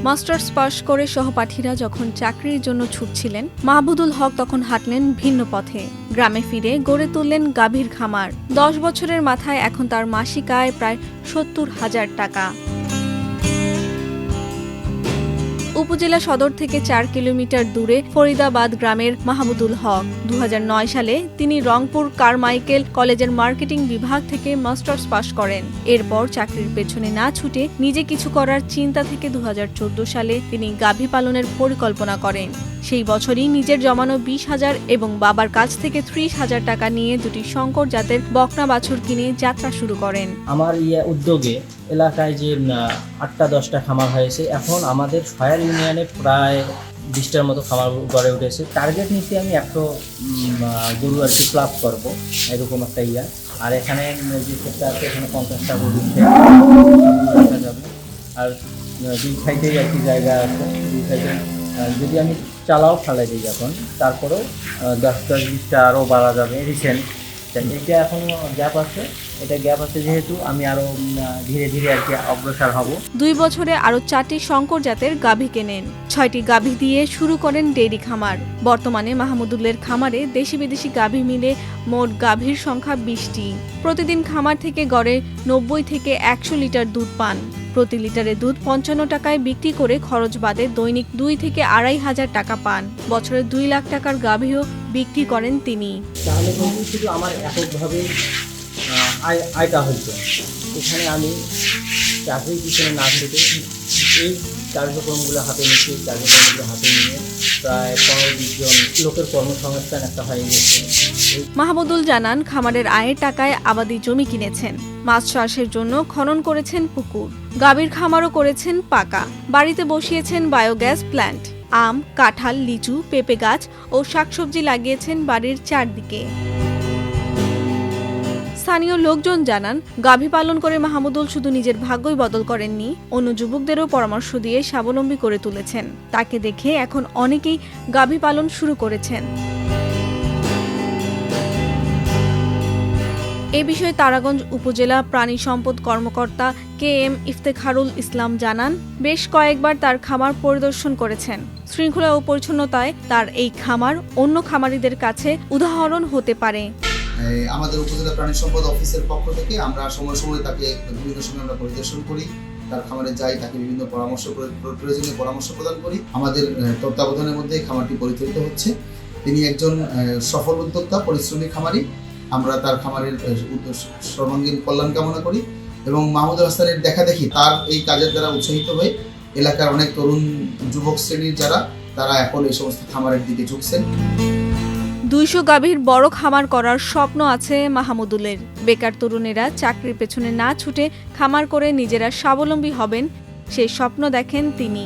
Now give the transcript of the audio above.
Masters পাশ করে সহপাঠীরা যখন চাকরির জন্য ছুটছিলেন, মাহমুদুল হক তখন হাঁটলেন ভিন্ন পথে। গ্রামে ফিরে গড়ে তুললেন গাভীর খামার। 10 বছরের মাথায় এখন তার মাসিক আয় প্রায় 70,000 টাকা। উপজেলা সদর থেকে 4 কিলোমিটার দূরে ফরিদাবাদ গ্রামের মাহমুদুল হক 2009 সালে তিনি রংপুর কারমাইকেল কলেজের মার্কেটিং বিভাগ থেকে মাস্টার্স পাশ করেন। এরপর চাকরির পেছনে না ছুটে নিজে কিছু করার চিন্তা থেকে 2014 সালে তিনি গাভী পালনের পরিকল্পনা করেন। সেই বছরই নিজের জমানো 20,000 এবং বাবার কাছ থেকে 30,000 টাকা নিয়ে দুটি শঙ্কর জাতের বকনা বাছুর কিনে যাত্রা শুরু করেন। আমার উদ্যোগে এলাকায় যে 8-10টা খামার হয়েছে, এখন আমাদের সয়ার ইউনিয়নে প্রায় 20টার মতো খামার গড়ে উঠেছে। টার্গেট নিতে আমি 100 গরু আর কি প্লাস করবো, এরকম একটা আর এখানে যে ক্ষেত্রে আছে এখানে 50টা গরু রাখা যাবে। আর 2 সাইডেই আর কি জায়গা আছে, 2 সাইডে যদি আমি চালাও ফেলাই দিই এখন, তারপরেও 10-20টা আরও বাড়া যাবে রিসেন্ট। এটা এখনো গ্যাপ আছে, এটা গ্যাপ আছে যেহেতু আমি আরো ধীরে ধীরে আর কি অগ্রসর হব। 2 বছরে আরো 4টি শঙ্কর জাতের গাভী কেনেন। 6টি গাভী দিয়ে শুরু করেন ডেইরি খামার। বর্তমানে মাহমুদুলের খামারে দেশি বিদেশি গাভী মিলে মোট গাভীর সংখ্যা 20টি। প্রতিদিন খামার থেকে গড়ে 90 থেকে 100 লিটার দুধ পান। প্রতি লিটারে দুধ 55 টাকায় বিক্রি করে খরচ বাদে দৈনিক 2 থেকে 2,500 টাকা পান। বছরে 2 লাখ টাকার গাভীও বিক্রি করেন তিনি। তাহলে শুধু আমার এককভাবে আয়টা হইতো, এখানে আমি চাকরির পিছনে না থেকে এই কার্যক্রমগুলো হাতে নিয়ে প্রায় 15-20 জন লোকের কর্মসংস্থান একটা হয়ে গেছে। মাহমুদুল জানান, খামারের আয়ের টাকায় আবাদি জমি কিনেছেন, মাছ চাষের জন্য খনন করেছেন পুকুর, গাভীর খামারও করেছেন পাকা, বাড়িতে বসিয়েছেন বায়োগ্যাস প্ল্যান্ট, আম, কাঁঠাল, লিচু, পেঁপে গাছ ও শাকসবজি লাগিয়েছেন বাড়ির চারদিকে। স্থানীয় লোকজন জানান, গাভী পালন করে মাহমুদুল শুধু নিজের ভাগ্যই বদল করেননি, অন্য যুবকদেরও পরামর্শ দিয়ে স্বাবলম্বী করে তুলেছেন। তাকে দেখে এখন অনেকেই গাভী পালন শুরু করেছেন। এ বিষয়ে তারাগঞ্জ উপজেলা প্রাণী সম্পদ কর্মকর্তা KM ইফতেখারুল ইসলাম জানান, বেশ কয়েকবার তার খামার পরিদর্শন করেছেন। শৃঙ্খলা ও পরিচ্ছন্নতায় তার এই খামার অন্য খামারিদের কাছে উদাহরণ হতে পারে। আমাদের উপজেলা প্রাণী সম্পদ অফিসের পক্ষ থেকে আমরা সময় সময় তাকে বিভিন্ন সময় আমরা পরিদর্শন করি, তার খামারে যাই, তাকে বিভিন্ন প্রয়োজনীয় পরামর্শ প্রদান করি। আমাদের তত্ত্বাবধানের মধ্যে খামারটি পরিচালিত হচ্ছে। তিনি একজন সফল উদ্যোক্তা, পরিশ্রমী খামারি। আমরা তার খামারের সর্বাঙ্গীন কল্যাণ কামনা করি এবং মাহমুদুল হাসানের দেখা দেখি তার এই কাজের দ্বারা উৎসাহিত হয়ে এলাকার অনেক তরুণ যুবক শ্রেণীর তারা এখন এই সমস্ত খামারের দিকে ঝুঁকছেন। 200 গাভীর বড় খামার করার স্বপ্ন আছে মাহমুদুলের। বেকার তরুণেরা চাকরির পেছনে না ছুটে খামার করে নিজেরা স্বাবলম্বী হবেন, সেই স্বপ্ন দেখেন তিনি।